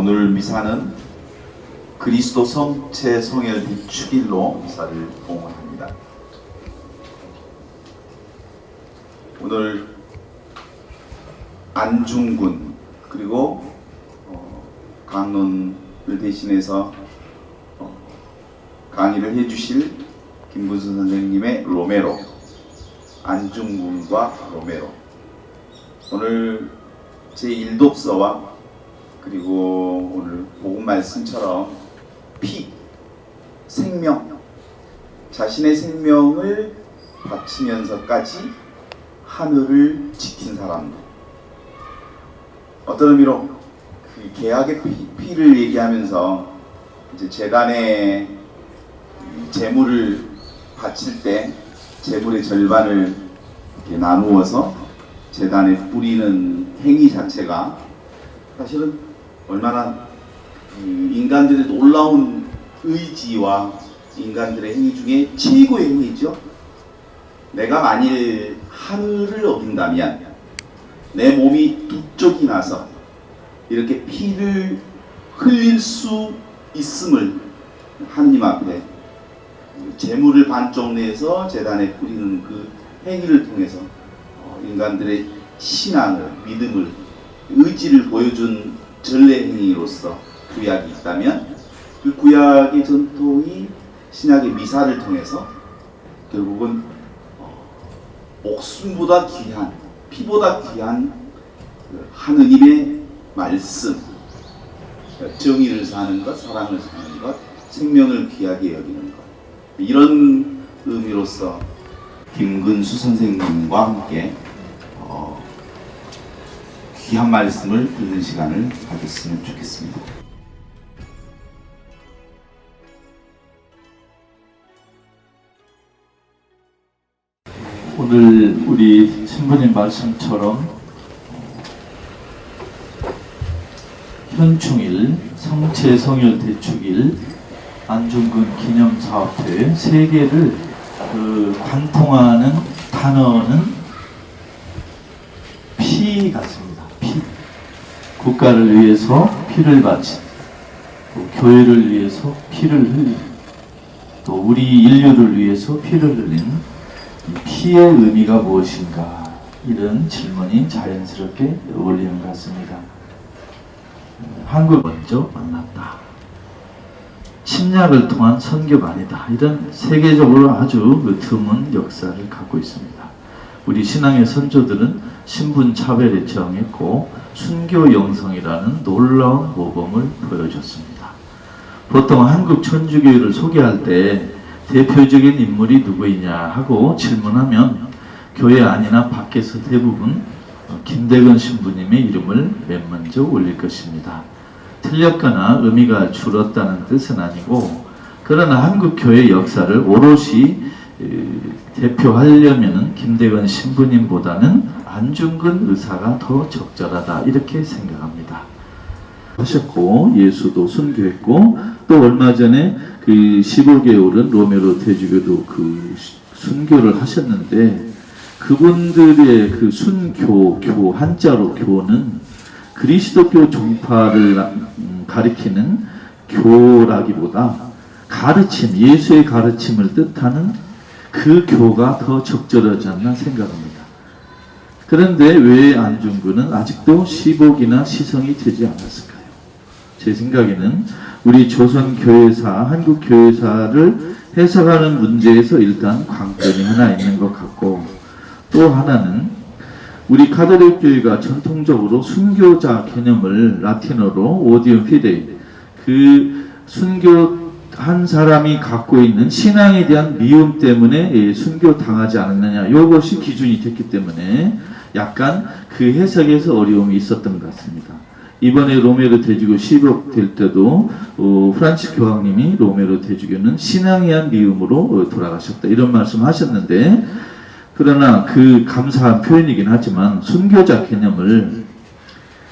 오늘 미사는 그리스도 성체 성혈 대축일로 미사를 봉헌합니다. 오늘 안중근 그리고 강론을 대신해서 강의를 해주실 김문수 선생님의 로메로, 안중근과 로메로. 오늘 제1독서와 그리고 오늘 복음 말씀처럼 생명, 자신의 생명을 바치면서까지 하늘을 지킨 사람들. 어떤 의미로 그 계약의 피를 얘기하면서 이제 제단에 제물을 바칠 때 제물의 절반을 이렇게 나누어서 제단에 뿌리는 행위 자체가 사실은 얼마나 인간들의 놀라운 의지와 인간들의 행위 중에 최고의 행위죠. 내가 만일 하늘을 어긴다면 내 몸이 두 쪽이 나서 이렇게 피를 흘릴 수 있음을 하느님 앞에 제물을 반쪽 내서 제단에 뿌리는 그 행위를 통해서 인간들의 신앙을, 믿음을, 의지를 보여준 전례 행위로서 구약이 있다면 그 구약의 전통이 신약의 미사를 통해서 결국은 목숨보다 귀한, 피보다 귀한 하느님의 말씀, 정의를 사는 것, 사랑을 사는 것, 생명을 귀하게 여기는 것, 이런 의미로서 김근수 선생님과 함께 귀한 말씀을 듣는 시간을 가졌으면 좋겠습니다. 오늘 우리 신부님 말씀처럼 현충일, 성체 성혈 대축일, 안중근 기념사업회 세 개를 관통하는 단어는 피 같습니다. 피. 국가를 위해서 피를 바친, 또 교회를 위해서 피를 흘린, 또 우리 인류를 위해서 피를 흘린 피의 의미가 무엇인가, 이런 질문이 자연스럽게 어울리는 것 같습니다. 한국을 먼저 만났다. 침략을 통한 선교반이다. 이런 세계적으로 아주 드문 역사를 갖고 있습니다. 우리 신앙의 선조들은 신분 차별에 저항했고 순교 영성이라는 놀라운 모범을 보여줬습니다. 보통 한국 천주교회를 소개할 때 대표적인 인물이 누구이냐 하고 질문하면 교회 안이나 밖에서 대부분 김대건 신부님의 이름을 맨 먼저 올릴 것입니다. 틀렸거나 의미가 줄었다는 뜻은 아니고, 그러나 한국 교회 역사를 오롯이 대표하려면 김대건 신부님보다는 안중근 의사가 더 적절하다, 이렇게 생각합니다. 하셨고 예수도 순교했고, 또 얼마 전에 그 15개월은 로메로 대주교도 그 순교를 하셨는데, 그분들의 그 순교, 한자로 교는 그리스도교 종파를 가리키는 교라기보다 가르침, 예수의 가르침을 뜻하는 그 교가 더 적절하지 않나 생각합니다. 그런데 왜 안중근은 아직도 시복이나 시성이 되지 않았을까요? 제 생각에는 우리 조선교회사, 한국교회사를 해석하는 문제에서 일단 관건이 하나 있는 것 같고, 또 하나는 우리 가톨릭 교회가 전통적으로 순교자 개념을 라틴어로 오디움 피데이, 그 순교한 사람이 갖고 있는 신앙에 대한 미움 때문에 순교 당하지 않았느냐, 이것이 기준이 됐기 때문에 약간 그 해석에서 어려움이 있었던 것 같습니다. 이번에 로메로 대주교 시복 될 때도 프란치스 교황님이 로메로 대주교는 신앙에 대한 미움으로 돌아가셨다, 이런 말씀 하셨는데, 그러나 그 감사한 표현이긴 하지만 순교자 개념을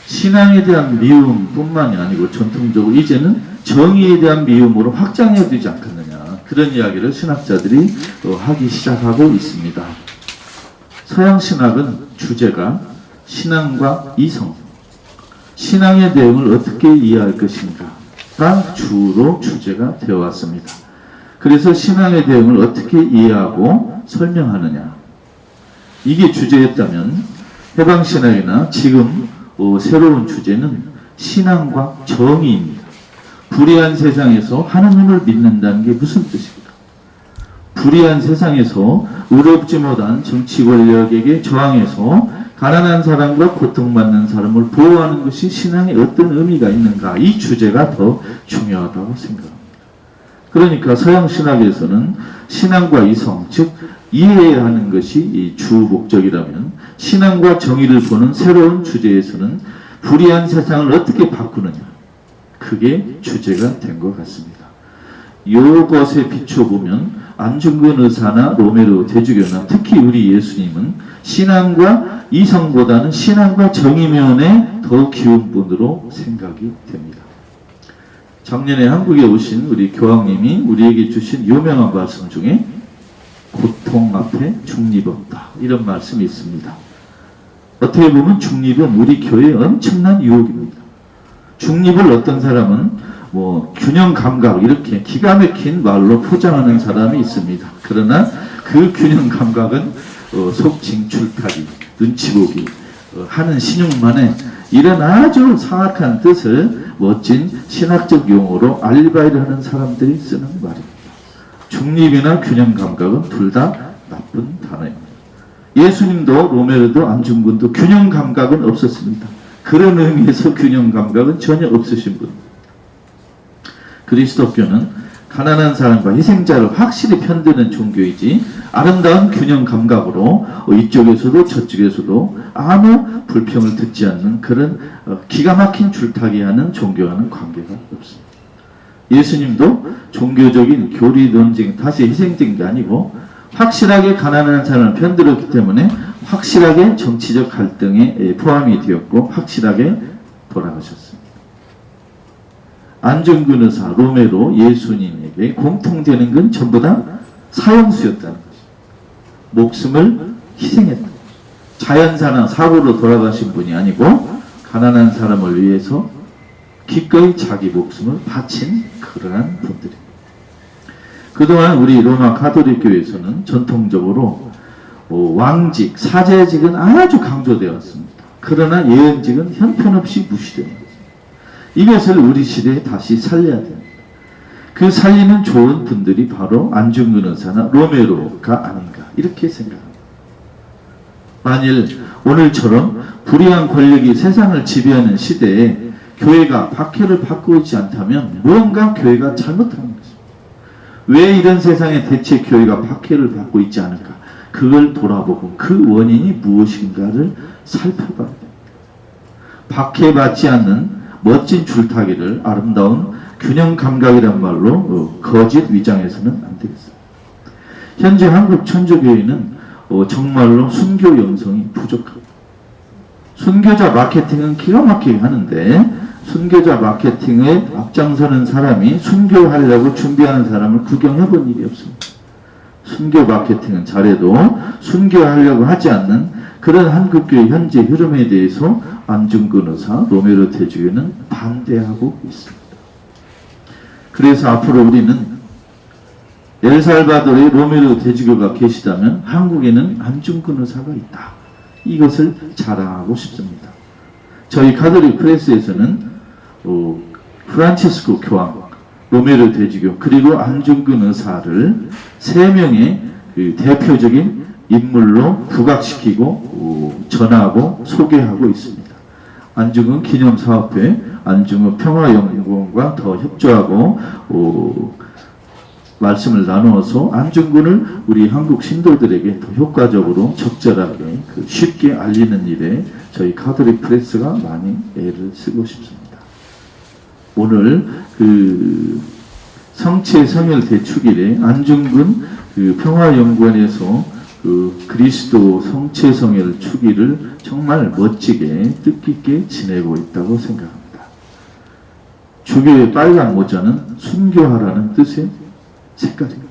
신앙에 대한 미움뿐만이 아니고 전통적으로 이제는 정의에 대한 미움으로 확장해야 되지 않겠느냐, 그런 이야기를 신학자들이 하기 시작하고 있습니다. 서양 신학은 주제가 신앙과 이성, 신앙의 대응을 어떻게 이해할 것인가가 주로 주제가 되어 왔습니다. 그래서 신앙의 대응을 어떻게 이해하고 설명하느냐, 이게 주제였다면 해방신학이나 지금 새로운 주제는 신앙과 정의입니다. 불의한 세상에서 하나님을 믿는다는 게 무슨 뜻입니까? 불의한 세상에서 의롭지 못한 정치 권력에게 저항해서 가난한 사람과 고통받는 사람을 보호하는 것이 신앙에 어떤 의미가 있는가, 이 주제가 더 중요하다고 생각합니다. 그러니까 서양 신학에서는 신앙과 이성, 즉 이해해야 하는 것이 이 주 목적이라면, 신앙과 정의를 보는 새로운 주제에서는 불의한 세상을 어떻게 바꾸느냐, 그게 주제가 된 것 같습니다. 이것에 비춰보면 안중근 의사나 로메로 대주교나 특히 우리 예수님은 신앙과 이성보다는 신앙과 정의면에 더 기운 분으로 생각이 됩니다. 작년에 한국에 오신 우리 교황님이 우리에게 주신 유명한 말씀 중에 고통 앞에 중립 없다, 이런 말씀이 있습니다. 어떻게 보면 중립은 우리 교회의 엄청난 유혹입니다. 중립을 어떤 사람은 균형 감각, 이렇게 기가 막힌 말로 포장하는 사람이 있습니다. 그러나 그 균형 감각은 속칭 줄타기, 눈치 보기, 하는 신용만에 이런 아주 사악한 뜻을 멋진 신학적 용어로 알리바이를 하는 사람들이 쓰는 말입니다. 중립이나 균형 감각은 둘 다 나쁜 단어입니다. 예수님도 로메로도 안중근도 균형 감각은 없었습니다. 그런 의미에서 균형 감각은 전혀 없으신 분. 그리스도교는 가난한 사람과 희생자를 확실히 편드는 종교이지, 아름다운 균형 감각으로 이쪽에서도 저쪽에서도 아무 불평을 듣지 않는 그런 기가 막힌 줄타기하는 종교와는 관계가 없습니다. 예수님도 종교적인 교리 논쟁, 다시 희생적인 게 아니고 확실하게 가난한 사람을 편들었기 때문에 확실하게 정치적 갈등에 포함이 되었고 확실하게 돌아가셨습니다. 안중근 의사, 로메로, 예수님에게 공통되는 건 전부 다 사형수였다는 것입니다. 목숨을 희생했다. 자연사나 사고로 돌아가신 분이 아니고 가난한 사람을 위해서 기꺼이 자기 목숨을 바친 그러한 분들입니다. 그동안 우리 로마 가톨릭 교회에서는 전통적으로 왕직, 사제직은 아주 강조되어 왔습니다. 그러나 예언직은 형편없이 무시되어 왔습니다. 이것을 우리 시대에 다시 살려야 됩니다. 그 살리는 좋은 분들이 바로 안중근 의사나 로메로가 아닌가, 이렇게 생각합니다. 만일 오늘처럼 불의한 권력이 세상을 지배하는 시대에 교회가 박해를 받고 있지 않다면 무언가 교회가 잘못하는 것입니다. 왜 이런 세상에 대체 교회가 박해를 받고 있지 않을까? 그걸 돌아보고 그 원인이 무엇인가를 살펴봐야 됩니다. 박해받지 않는 멋진 줄타기를 아름다운 균형 감각이란 말로 거짓 위장해서는 안 되겠습니다. 현재 한국 천주교회는 정말로 순교 영성이 부족합니다. 순교자 마케팅은 기가 막히게 하는데 순교자 마케팅에 앞장서는 사람이 순교하려고 준비하는 사람을 구경해 본 일이 없습니다. 순교 마케팅은 잘해도 순교하려고 하지 않는 그런 한국교회 현재 흐름에 대해서 안중근 의사, 로메로 대주교는 반대하고 있습니다. 그래서 앞으로 우리는 엘살바도르의 로메로 대주교가 계시다면 한국에는 안중근 의사가 있다, 이것을 자랑하고 싶습니다. 저희 가톨릭 프레스에서는 프란치스코 교황, 로메로 대주교, 그리고 안중근 의사를 세 명의 그 대표적인 인물로 부각시키고 전하고 소개하고 있습니다. 안중근 기념사업회, 안중근 평화연구원과 더 협조하고 말씀을 나누어서 안중근을 우리 한국 신도들에게 더 효과적으로 적절하게 쉽게 알리는 일에 저희 가톨릭 프레스가 많이 애를 쓰고 싶습니다. 오늘 성체 성혈 대축일에 안중근 평화연구원에서 그리스도 성체 성혈 축일을 정말 멋지게 뜻깊게 지내고 있다고 생각합니다. 주교의 빨간 모자는 순교하라는 뜻의 색깔입니다.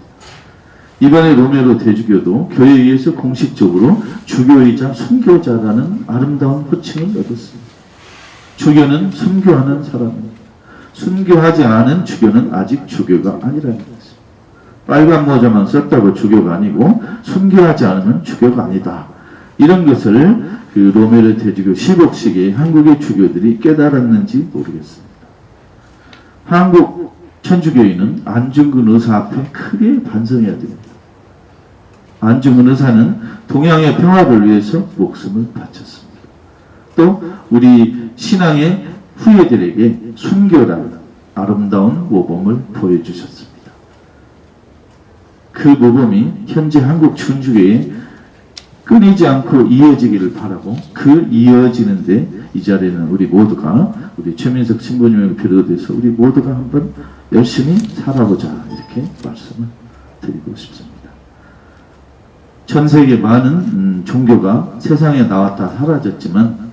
이번에 로메로 대주교도 교회에 의해서 공식적으로 주교이자 순교자라는 아름다운 호칭을 얻었습니다. 주교는 순교하는 사람입니다. 순교하지 않은 주교는 아직 주교가 아니라는 것입니다. 빨간 모자만 썼다고 주교가 아니고 순교하지 않으면 주교가 아니다. 이런 것을 그 로메르 대주교 10억 한국의 주교들이 깨달았는지 모르겠습니다. 한국 천주교인은 안중근 의사 앞에 크게 반성해야 됩니다. 안중근 의사는 동양의 평화를 위해서 목숨을 바쳤습니다. 또 우리 신앙의 후예들에게 순교라는 아름다운 모범을 보여주셨습니다. 그 모범이 현재 한국 천주교에 끊이지 않고 이어지기를 바라고 그 이어지는데 이 자리에는 우리 모두가 우리 최민석 신부님을 비롯해서 우리 모두가 한번 열심히 살아보자 이렇게 말씀을 드리고 싶습니다. 전 세계 많은 종교가 세상에 나왔다 사라졌지만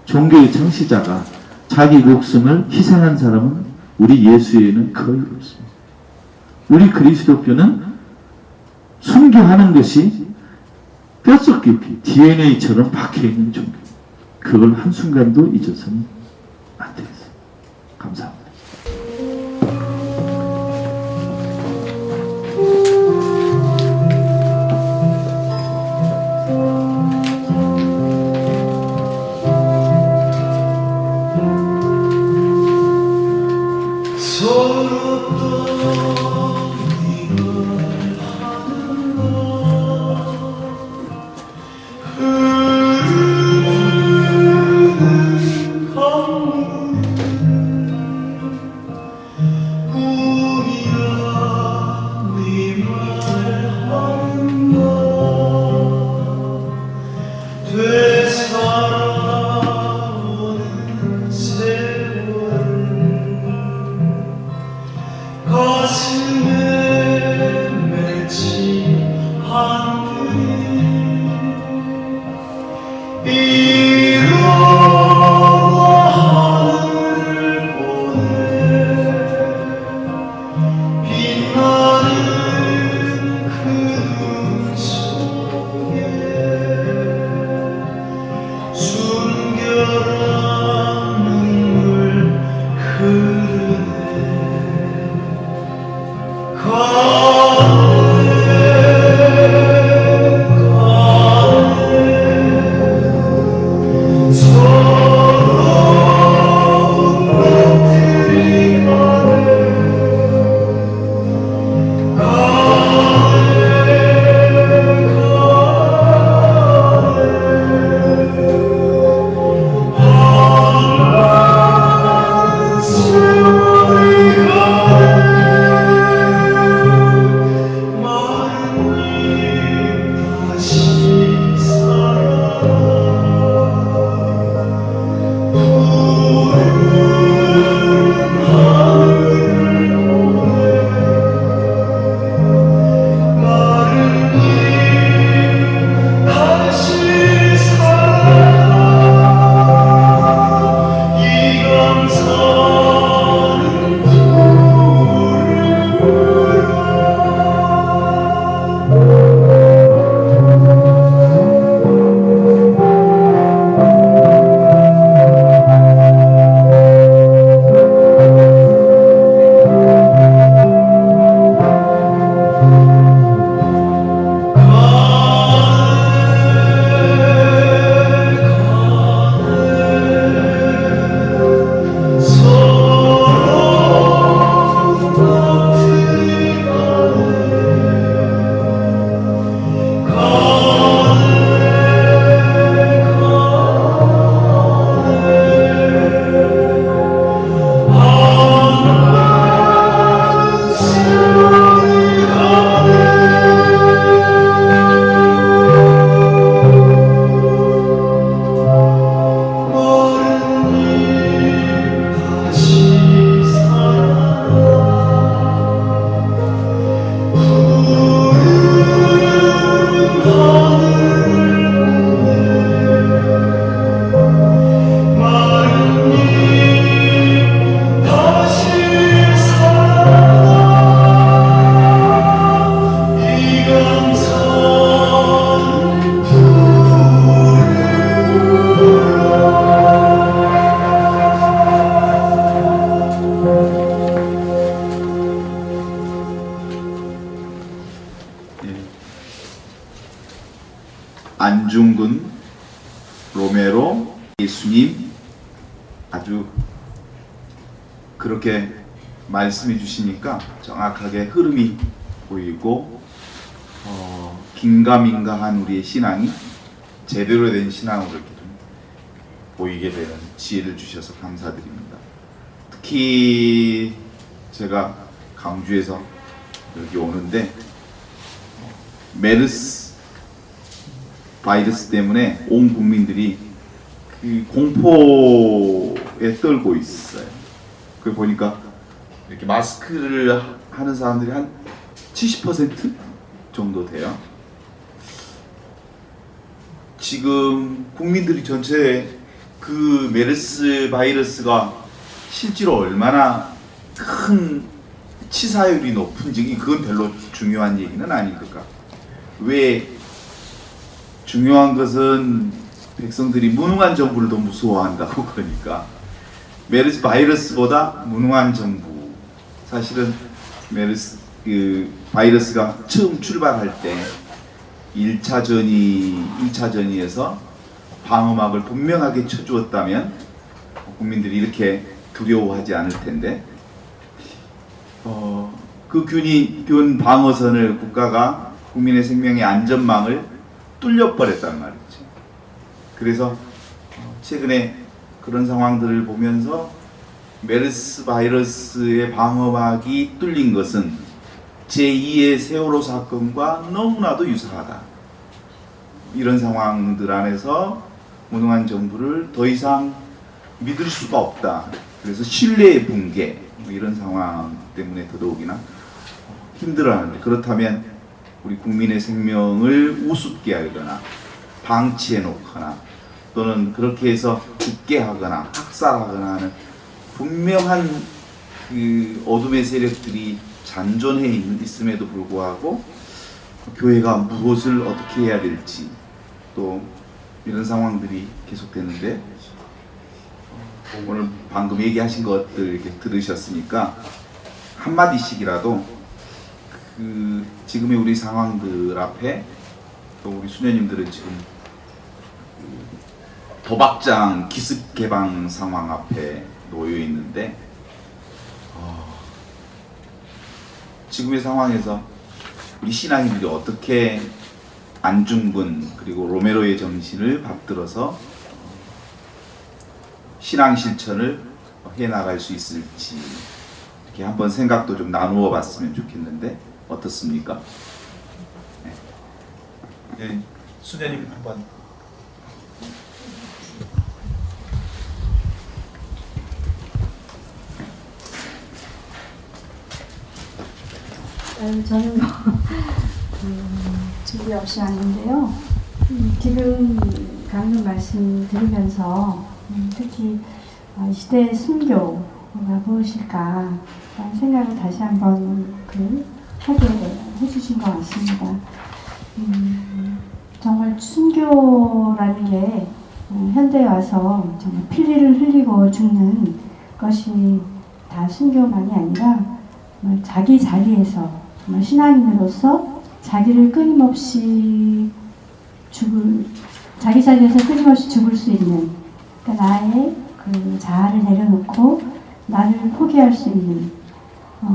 종교의 창시자가 자기 목숨을 희생한 사람은 우리 예수에는 거의 없습니다. 우리 그리스도교는 순교하는 것이 뼛속 깊이 DNA처럼 박혀있는 종교. 그걸 한순간도 잊어서는 안 되겠어요. 감사합니다. 안중근, 로메로, 예수님 아주 그렇게 말씀해 주시니까 정확하게 흐름이 보이고 긴가민가한 우리의 신앙이 제대로 된 신앙으로 이렇게 좀 보이게 되는 지혜를 주셔서 감사드립니다. 특히 제가 강주에서 여기 오는데 메르스 바이러스 때문에 온 국민들이 그 공포에 떨고 있어요. 그 보니까 이렇게 마스크를 하는 사람들이 한 70% 정도 돼요. 지금 국민들이 전체 그 메르스 바이러스가 실제로 얼마나 큰 치사율이 높은지 그건 별로 중요한 얘기는 아닌 것 같아요. 왜 중요한 것은 백성들이 무능한 정부를 더 무서워한다고. 그러니까 메르스 바이러스보다 무능한 정부. 사실은 메르스 그 바이러스가 처음 출발할 때 1차 전이에서 방어막을 분명하게 쳐주었다면 국민들이 이렇게 두려워하지 않을 텐데 그 균 방어선을 국가가 국민의 생명의 안전망을 뚫려버렸단 말이죠. 그래서 최근에 그런 상황들을 보면서 메르스 바이러스의 방어막이 뚫린 것은 제2의 세월호 사건과 너무나도 유사하다. 이런 상황들 안에서 무능한 정부를 더 이상 믿을 수가 없다. 그래서 신뢰의 붕괴 이런 상황 때문에 더더욱이나 힘들어하는데, 그렇다면 우리 국민의 생명을 우습게 하거나 방치해 놓거나 또는 그렇게 해서 죽게 하거나 학살하거나 하는 분명한 그 어둠의 세력들이 잔존해 있음에도 불구하고 교회가 무엇을 어떻게 해야 될지 또 이런 상황들이 계속되는데, 오늘 방금 얘기하신 것들 이렇게 들으셨으니까 한마디씩이라도 그 지금의 우리 상황들 앞에 또 우리 수녀님들은 지금 도박장 기습 개방 상황 앞에 놓여 있는데 지금의 상황에서 우리 신앙인들이 어떻게 안중근 그리고 로메로의 정신을 받들어서 신앙 실천을 해나갈 수 있을지 이렇게 한번 생각도 좀 나누어 봤으면 좋겠는데 어떻습니까? 네. 수녀님 한번. 저는 준비 없이 왔는데요. 지금 강론 말씀 들으면서 특히 이 시대의 순교가 무엇일까 라는 생각을 다시 한번 하게 해주신 것 같습니다. 정말 순교라는 게 현대에 와서 정말 피를 흘리고 죽는 것이 다 순교만이 아니라 정말 자기 자리에서 정말 신앙인으로서 자기를 끊임없이 자기 자리에서 끊임없이 죽을 수 있는, 그러니까 나의 그 자아를 내려놓고 나를 포기할 수 있는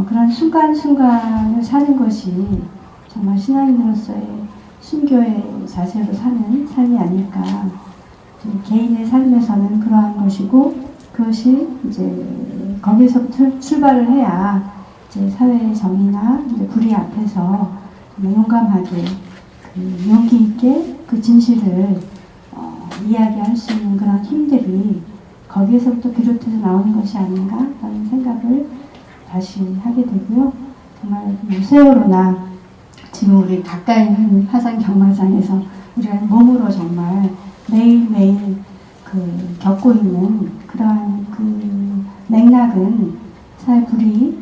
그런 순간순간을 사는 것이 정말 신앙인으로서의 순교의 자세로 사는 삶이 아닐까. 개인의 삶에서는 그러한 것이고, 그것이 이제 거기서부터 출발을 해야 이제 사회의 정의나 이제 불의 앞에서 용감하게 용기 있게 그 진실을 이야기할 수 있는 그런 힘들이 거기에서부터 비롯해서 나오는 것이 아닌가 라는 생각을 다시 하게 되고요. 정말 세월호나 지금 우리 가까이 있는 화산 경마장에서 우리가 몸으로 정말 매일매일 겪고 있는 그러한 그 맥락은 사회 불이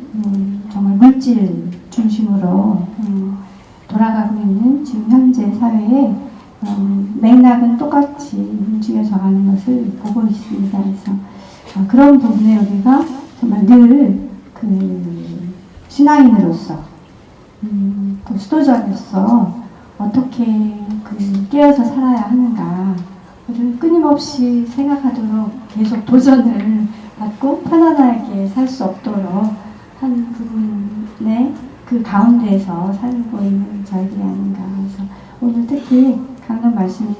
정말 물질 중심으로 돌아가고 있는 지금 현재 사회에 맥락은 똑같이 움직여져 가는 것을 보고 있습니다. 그래서 그런 부분에 우리가 정말 늘 신앙인으로서 또 수도자로서 어떻게 깨어서 살아야 하는가, 를 끊임없이 생각하도록 계속 도전을 받고 편안하게 살 수 없도록 한 부분의 그 가운데에서 살고 있는 저희들이 아닌가. 그래서 오늘 특히 강론 말씀을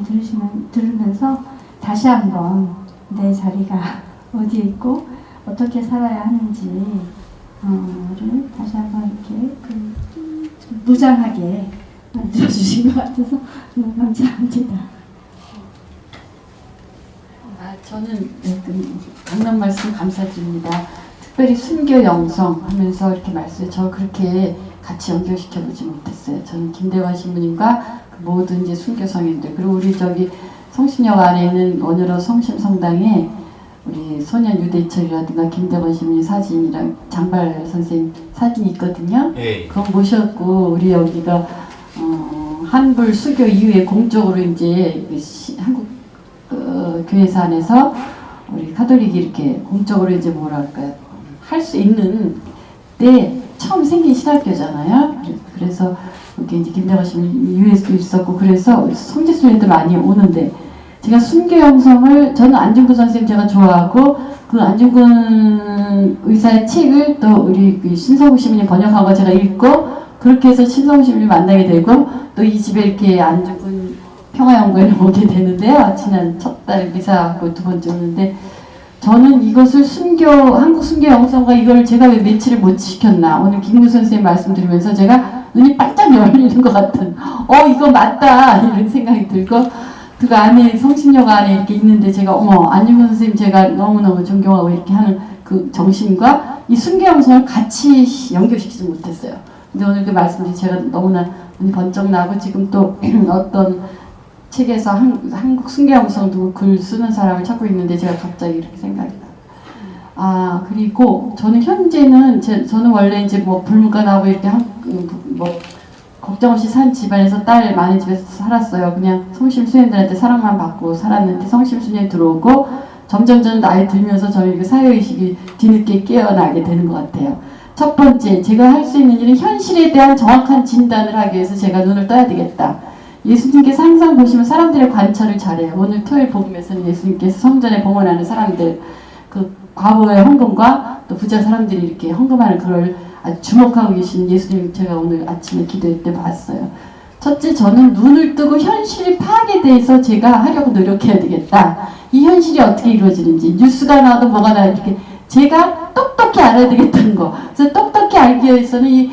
들으면서 다시 한번 내 자리가 어디에 있고 어떻게 살아야 하는지를 다시 한번 이렇게 좀 무장하게 만들어주신 것 같아서 너무 감사합니다. 저는 강남 말씀 감사드립니다. 특별히 순교 영성 하면서 이렇게 말씀을 저 그렇게 같이 연결시켜 보지 못했어요. 저는 김대관 신부님과 그 모든 이제 순교 성인들, 그리고 우리 저기 성신역 안에 있는 원효로 성심성당에 우리 소년 유대철이라든가 김대관 신부님 사진이랑 장발 선생님 사진이 있거든요. 그건 모셨고, 우리 여기가 한불 수교 이후에 공적으로 이제 한국 교회사 안에서 우리 카톨릭이 이렇게 공적으로 이제 뭐랄까요, 할 수 있는 때 처음 생긴 신학교잖아요. 그래서 여기 이제 김대관 씨는 유에도 있었고, 그래서 성지순례도 많이 오는데, 제가 순교 영성을, 저는 안중근 선생님 제가 좋아하고, 그 안중근 의사의 책을 또 우리 그 신성우 시민이 번역한 거 제가 읽고, 그렇게 해서 신성우 시민을 만나게 되고, 또 이 집에 이렇게 안중근 평화연구회를 오게 되는데요. 지난 첫 달 미사하고 두 번째 오는데, 저는 이것을 한국 순교 영성과 이걸 제가 왜 매치를 못 시켰나. 오늘 김구 선생님 말씀 들으면서 제가 눈이 반짝 열리는 것 같은, 이거 맞다, 이런 생각이 들고, 그 안에 성신역 안에 이렇게 있는데 제가 안중근 선생님 제가 너무너무 존경하고 이렇게 하는 그 정신과 이 순교 영성을 같이 연결시키지 못했어요. 근데 오늘 그 말씀이 제가 너무나 눈이 번쩍 나고, 지금 또 어떤 책에서 한국 순교 영성도 글 쓰는 사람을 찾고 있는데 제가 갑자기 이렇게 생각이 나요. 그리고 저는 현재는 저는 원래 이제 뭐 불문과나고 이렇게 걱정 없이 산 집안에서 딸 많은 집에서 살았어요. 그냥 성심수녀들한테 사랑만 받고 살았는데, 성심수녀에 들어오고 점점 나이 들면서 저는 사회의식이 뒤늦게 깨어나게 되는 것 같아요. 첫 번째, 제가 할 수 있는 일은 현실에 대한 정확한 진단을 하기 위해서 제가 눈을 떠야 되겠다. 예수님께서 항상 보시면 사람들의 관찰을 잘해요. 오늘 토요일 복음에서는 예수님께서 성전에 봉헌하는 사람들, 그 과부의 헌금과 또 부자 사람들이 이렇게 헌금하는 그걸 아주 주목하고 계시는 예수님, 제가 오늘 아침에 기도회 때 봤어요. 첫째, 저는 눈을 뜨고 현실 파악에 대해서 제가 하려고 노력해야 되겠다. 이 현실이 어떻게 이루어지는지, 뉴스가 나와도 뭐가 나와도 이렇게 제가 똑똑히 알아야 되겠다는 거. 그래서 똑똑히 알기 위해서는 이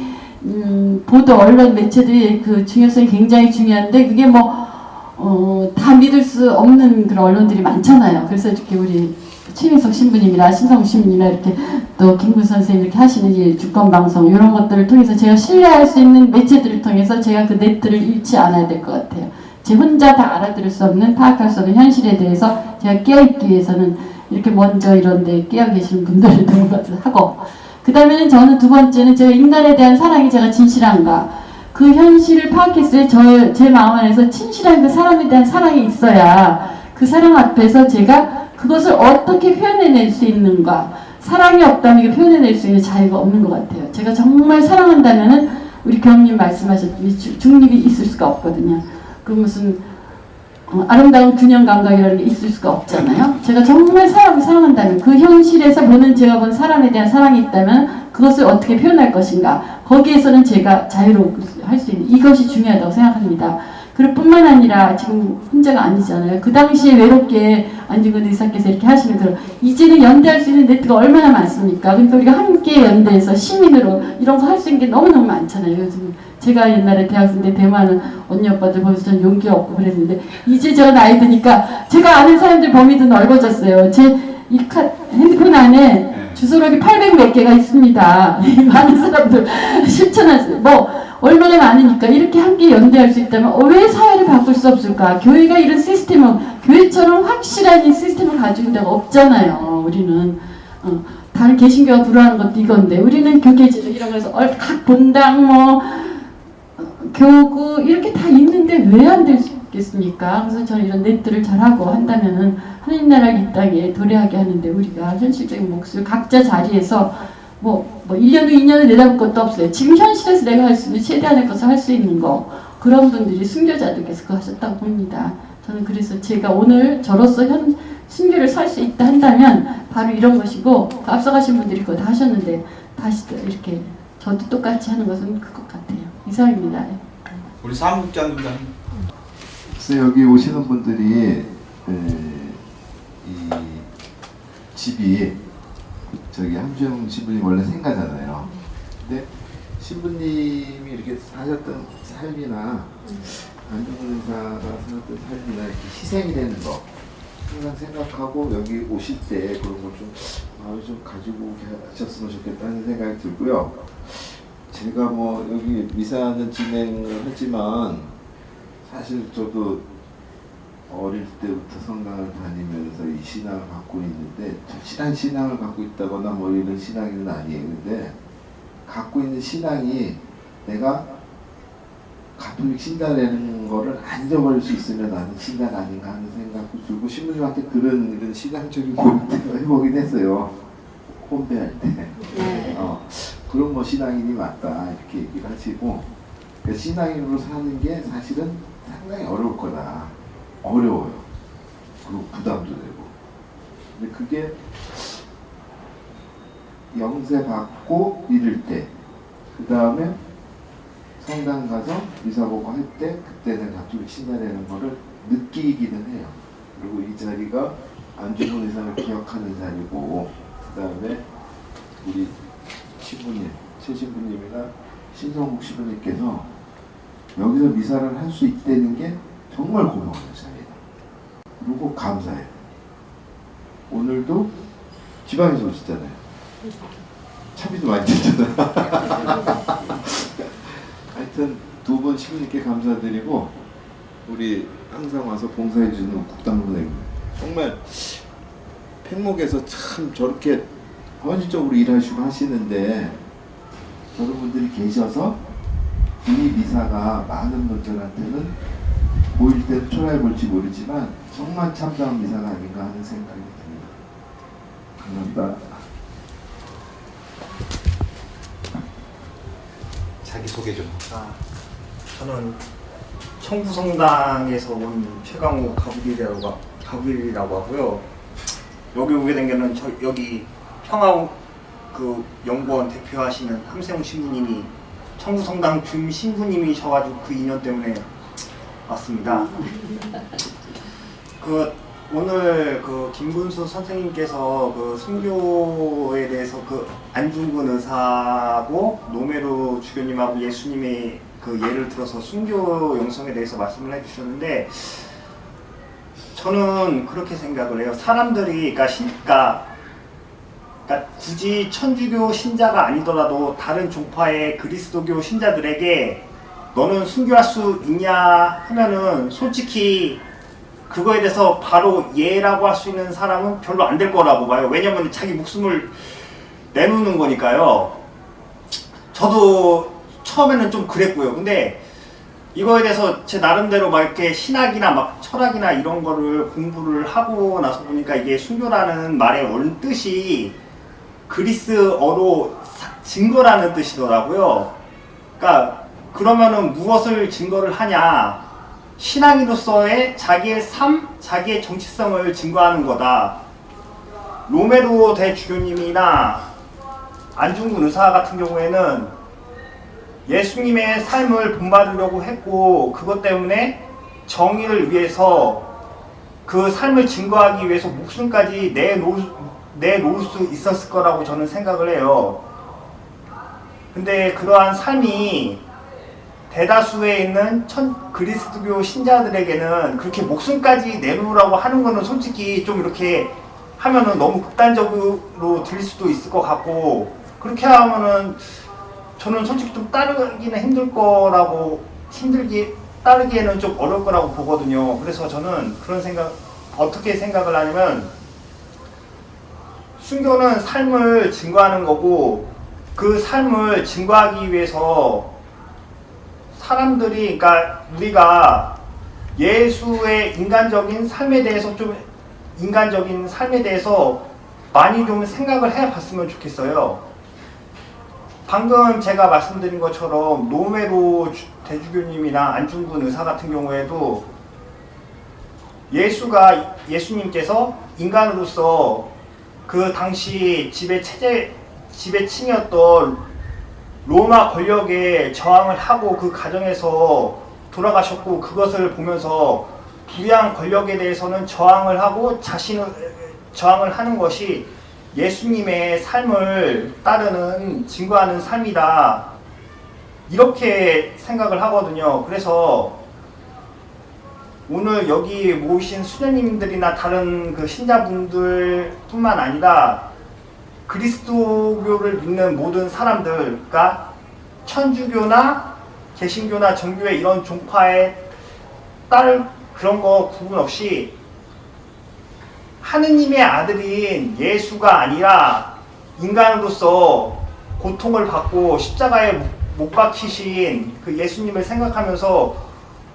보도, 언론, 매체들의 그 중요성이 굉장히 중요한데, 그게 다 믿을 수 없는 그런 언론들이 많잖아요. 그래서 이렇게 우리 최민석 신부님이나 신성우 신부님이나 이렇게 또 김군 선생님 이렇게 하시는 이 주권방송, 이런 것들을 통해서 제가 신뢰할 수 있는 매체들을 통해서 제가 그 네트를 잃지 않아야 될 것 같아요. 제 혼자 다 알아들을 수 없는, 파악할 수 없는 현실에 대해서 제가 깨어있기 위해서는 이렇게 먼저 이런 데 깨어 계시는 분들을 하고, 그 다음에는 저는 두 번째는 제가 인간에 대한 사랑이 제가 진실한가, 그 현실을 파악했을 때 제 마음 안에서 진실한 그 사람에 대한 사랑이 있어야 그 사랑 앞에서 제가 그것을 어떻게 표현해낼 수 있는가. 사랑이 없다면 이게 표현해낼 수 있는 자유가 없는 것 같아요. 제가 정말 사랑한다면은 우리 교수님 말씀하셨듯이 중립이 있을 수가 없거든요. 그 무슨 아름다운 균형 감각이라는 게 있을 수가 없잖아요. 제가 정말 사람을 사랑한다면, 그 현실에서 보는 제가 본 사람에 대한 사랑이 있다면 그것을 어떻게 표현할 것인가, 거기에서는 제가 자유롭게 할 수 있는, 이것이 중요하다고 생각합니다. 그럴 뿐만 아니라 지금 혼자가 아니잖아요. 그 당시에 외롭게 안중근 의사께서 이렇게 하시는 그런, 이제는 연대할 수 있는 네트가 얼마나 많습니까? 그러니까 우리가 함께 연대해서 시민으로 이런 거 할 수 있는 게 너무너무 많잖아요. 요즘 제가 옛날에 대학생 때 대만은 언니 오빠들 보면서 전 용기가 없고 그랬는데, 이제 제가 나이 드니까 제가 아는 사람들 범위도 넓어졌어요. 제 이 핸드폰 안에 주소록이 800 몇 개가 있습니다. 많은 사람들 실천하세요. 얼마나 많으니까 이렇게 함께 연대할 수 있다면 왜 사회를 바꿀 수 없을까? 교회가 이런 시스템을, 교회처럼 확실한 이 시스템을 가지고 있는 데가 없잖아요. 우리는 다른 개신교가 불허하는 것도 이건데, 우리는 교계제도 이런 거에서 각 본당 교구 이렇게 다 있는데 왜 안 되겠습니까? 그래서 저는 이런 네트를 잘하고 한다면은 하나님 나라를 이 땅에 도래하게 하는데, 우리가 현실적인 몫을 각자 자리에서 1년 후 2년을 내다볼 것도 없어요. 지금 현실에서 내가 할 수 있는 최대한의 것을 할 수 있는 거, 그런 분들이 순교자들께서 그거 하셨다고 봅니다. 저는 그래서 제가 오늘 저로서 순교를 살 수 있다 한다면 바로 이런 것이고, 앞서가신 분들이 그거 다 하셨는데 다시 또 이렇게 저도 똑같이 하는 것은 그것 같아요. 이상입니다. 우리 사무국장님도 그래서 여기 오시는 분들이 이 집이 저기 함주영 신부님 원래 생가잖아요. 근데 신부님이 이렇게 사셨던 삶이나 안중근 의사가 살았던 삶이나 이렇게 희생이 되는 거 항상 생각하고 여기 오실 때 그런 걸 좀 마음에 좀 가지고 가셨으면 좋겠다는 생각이 들고요. 제가 뭐 여기 미사는 진행을 하지만 사실 저도 어릴 때부터 성당을 다니면서 이 신앙을 갖고 있는데 절실한 신앙을 갖고 있다거나 뭐 이런 신앙은 아니에요. 근데 갖고 있는 신앙이 내가 가톨릭 신자라는 거를 안 잊어버릴 수 있으면 나는 신자가 아닌가 하는 생각도 들고 신부님한테 그런 신앙적인 고백도 해보긴 했어요. 혼배할 때. 그런 뭐 신앙인이 맞다 이렇게 얘기를 하시고, 그러니까 신앙인으로 사는 게 사실은 상당히 어려울 거다. 어려워요. 그리고 부담도 되고. 근데 그게 영세 받고 이럴 때, 그 다음에 성당 가서 미사 보고 할 때, 그때는 가톨릭 신자라는 거를 느끼기는 해요. 그리고 이 자리가 안중근 의사를 기억하는 자리고, 그 다음에 우리 신부님, 최 신부님이나 신성국 신부님께서 여기서 미사를 할 수 있다는 게 정말 고마워요, 자리가. 그리고 감사해요. 오늘도 지방에서 오셨잖아요. 차비도 많이 드셨잖아요. 하여튼 두 분 신부님께 감사드리고, 우리 항상 와서 봉사해주는 국담선생님 정말 팽목에서 참 저렇게 헌신적으로 일하시고 하시는데, 저런 분들이 계셔서 이 미사가 많은 분들한테는 보일 때는 초라해 볼지 모르지만 정말 참다운 미사가 아닌가 하는 생각이 듭니다. 감사합니다. 자기 소개 좀. 저는 청구성당에서 온 최강호 가브리라고 하고요. 여기 오게 된 게는 여기 평화 그 연구원 대표하시는 함세웅 신부님이 청구성당 준 신부님이셔가지고 그 인연 때문에 왔습니다. 오늘 김분수 선생님께서 순교에 대해서 안중근 의사하고 노메로 주교님하고 예수님의 예를 들어서 순교 영성에 대해서 말씀을 해주셨는데, 저는 그렇게 생각을 해요. 사람들이 그러니까 굳이 천주교 신자가 아니더라도 다른 종파의 그리스도교 신자들에게 너는 순교할 수 있냐 하면은 솔직히 그거에 대해서 바로 예라고 할 수 있는 사람은 별로 안 될 거라고 봐요. 왜냐면 자기 목숨을 내놓는 거니까요. 저도 처음에는 좀 그랬고요. 근데 이거에 대해서 제 나름대로 막 이렇게 신학이나 막 철학이나 이런 거를 공부를 하고 나서 보니까 이게 순교라는 말의 원 뜻이 그리스어로 증거라는 뜻이더라고요. 그러니까 그러면은 무엇을 증거를 하냐? 신앙인으로서의 자기의 삶, 자기의 정체성을 증거하는 거다. 로메로 대주교님이나 안중근 의사 같은 경우에는 예수님의 삶을 본받으려고 했고, 그것 때문에 정의를 위해서 그 삶을 증거하기 위해서 목숨까지 내놓을 수 있었을 거라고 저는 생각을 해요. 근데 그러한 삶이 대다수에 있는 그리스도교 신자들에게는 그렇게 목숨까지 내놓으라고 하는 거는 솔직히 좀 이렇게 하면은 너무 극단적으로 들릴 수도 있을 것 같고, 그렇게 하면은 저는 솔직히 좀 따르기는 따르기에는 좀 어려울 거라고 보거든요. 그래서 저는 어떻게 생각을 하냐면, 순교는 삶을 증거하는 거고, 그 삶을 증거하기 위해서 사람들이, 그러니까 우리가 예수의 인간적인 삶에 대해서 많이 좀 생각을 해봤으면 좋겠어요. 방금 제가 말씀드린 것처럼 노메로 대주교님이나 안중근 의사 같은 경우에도 예수님께서 인간으로서 그 당시 지배층이었던 로마 권력에 저항을 하고 그 과정에서 돌아가셨고, 그것을 보면서 부양 권력에 대해서는 저항을 하고 저항을 하는 것이 예수님의 삶을 따르는 증거하는 삶이다, 이렇게 생각을 하거든요. 그래서 오늘 여기 모이신 수녀님들이나 다른 그 신자분들 뿐만 아니라 그리스도교를 믿는 모든 사람들, 그러니까 천주교나 개신교나 정교회 이런 종파에 따를 그런 거 구분 없이 하느님의 아들인 예수가 아니라 인간으로서 고통을 받고 십자가에 못 박히신 그 예수님을 생각하면서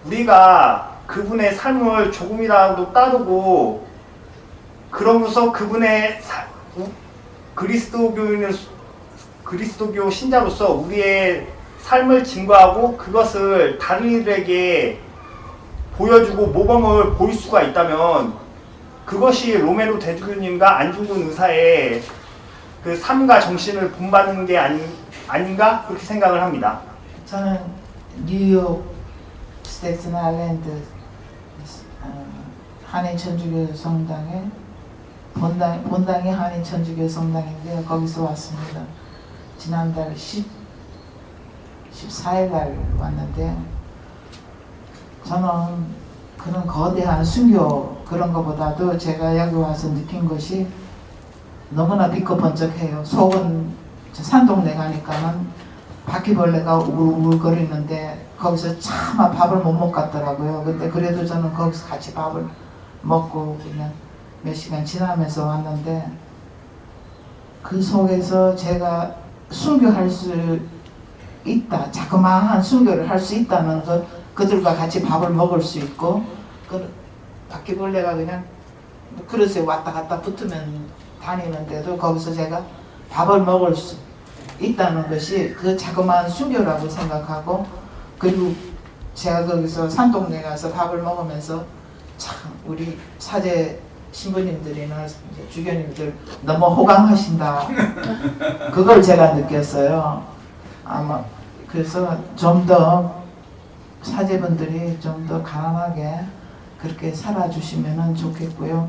우리가 그분의 삶을 조금이라도 따르고, 그러면서 그분의 그리스도교 신자로서 우리의 삶을 증거하고 그것을 다른 이들에게 보여주고 모범을 보일 수가 있다면, 그것이 로메로 대주교님과 안중근 의사의 그 삶과 정신을 본받는 게 아닌가 그렇게 생각을 합니다. 저는 뉴욕 스테튼 아일랜드 한인천주교 성당에 본당이 한인천주교 성당인데 거기서 왔습니다. 지난달 14일 날 왔는데, 저는 그런 거대한 순교 그런 것보다도 제가 여기 와서 느낀 것이 너무나 비커번쩍해요. 속은 산동네 가니까는 바퀴벌레가 우글우글거리는데 거기서 차마 밥을 못 먹겠더라고요. 근데 그래도 저는 거기서 같이 밥을 먹고 그냥 몇 시간 지나면서 왔는데, 그 속에서 제가 순교할 수 있다, 자그마한 순교를 할 수 있다는 것, 그들과 같이 밥을 먹을 수 있고, 그 바퀴벌레가 그냥 그릇에 왔다 갔다 붙으면 다니는데도 거기서 제가 밥을 먹을 수 있다는 것이 그 자그마한 순교라고 생각하고, 그리고 제가 거기서 산동네 가서 밥을 먹으면서 참 우리 사제 신부님들이나 주교님들 너무 호강하신다, 그걸 제가 느꼈어요. 아마 그래서 좀 더 사제분들이 좀 더 가난하게 그렇게 살아주시면 좋겠고요.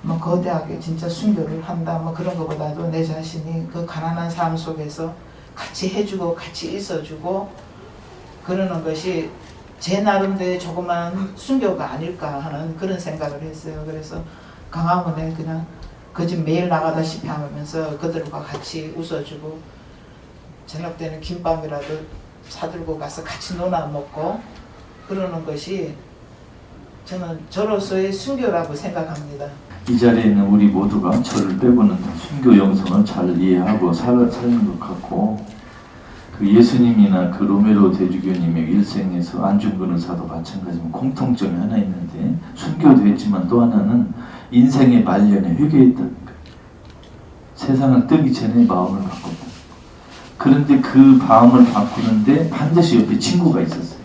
뭐 거대하게 진짜 순교를 한다 뭐 그런 것보다도 내 자신이 그 가난한 삶 속에서 같이 해주고 같이 있어주고 그러는 것이 제 나름대로의 조그만 순교가 아닐까 하는 그런 생각을 했어요. 그래서 강화문에 그냥 그 집 매일 나가다시피 하면서 그들과 같이 웃어주고, 저녁 때는 김밥이라도 사들고 가서 같이 놀아 먹고 그러는 것이 저는 저로서의 순교라고 생각합니다. 이 자리에 있는 우리 모두가 저를 빼고는 다 순교 영성을 잘 이해하고 사는 것 같고, 그 예수님이나 그 로메로 대주교님의 일생에서 안중근 의사도 마찬가지지만 공통점이 하나 있는데, 순교도 했지만 또 하나는 인생의 말년에 회개했다는 거예요. 세상을 뜨기 전에 마음을 바꿨다. 그런데 그 마음을 바꾸는데 반드시 옆에 친구가 있었어요.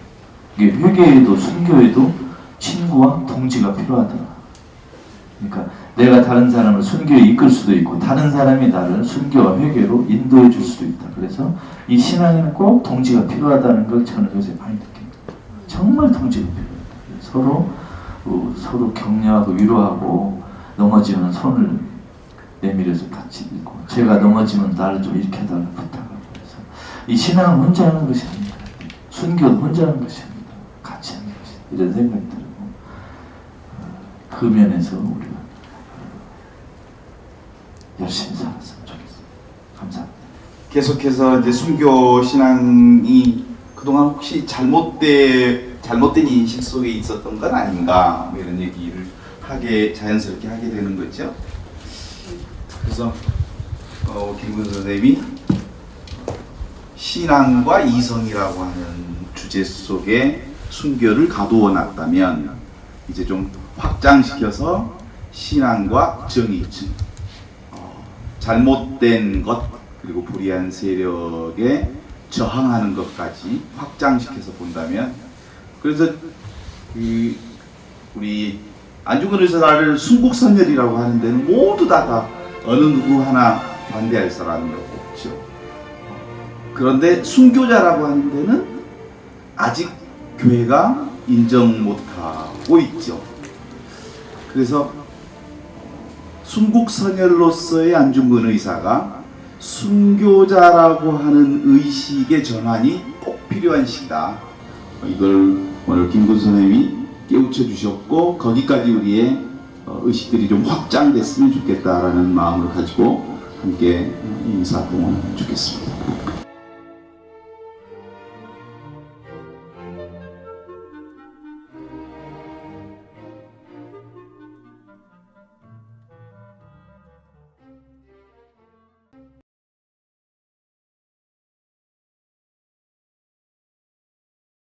이게 회개에도 순교에도 친구와 동지가 필요하더라. 그러니까 내가 다른 사람을 순교에 이끌 수도 있고 다른 사람이 나를 순교와 회개로 인도해 줄 수도 있다. 그래서 이 신앙에는 꼭 동지가 필요하다는 걸 저는 요새 많이 느낍니다. 정말 동지가 필요하다. 서로 격려하고 위로하고, 넘어지면 손을 내밀어서 같이 있고, 제가 넘어지면 나를 좀 일으켜달라고 부탁하고. 그래서 이 신앙은 혼자 하는 것이 아닙니다. 순교도 혼자 하는 것이 아닙니다. 같이 하는 것이, 이런 생각이 들고, 그 면에서 우리가 열심히 살았으면 좋겠습니다. 감사합니다. 계속해서 이제 순교 신앙이 그동안 혹시 잘못된 인식 속에 있었던 건 아닌가, 뭐 이런 얘기를 자연스럽게 하게 되는 거죠. 그래서 김근 선생님이 신앙과 이성이라고 하는 주제 속에 순교를 가두어 놨다면, 이제 좀 확장시켜서 신앙과 정의, 잘못된 것, 그리고 불의한 세력에 저항하는 것까지 확장시켜서 본다면, 그래서 우리 안중근 의사를 순국선열이라고 하는 데는 모두 다가 어느 누구 하나 반대할 사람이 없죠. 그런데 순교자라고 하는 데는 아직 교회가 인정 못하고 있죠. 그래서 순국선열로서의 안중근 의사가 순교자라고 하는 의식의 전환이 꼭 필요한 시기다. 이걸 오늘 김군 선생님이 깨우쳐 주셨고, 거기까지 우리의 의식들이 좀 확장됐으면 좋겠다라는 마음을 가지고 함께 인사 동원하면 좋겠습니다.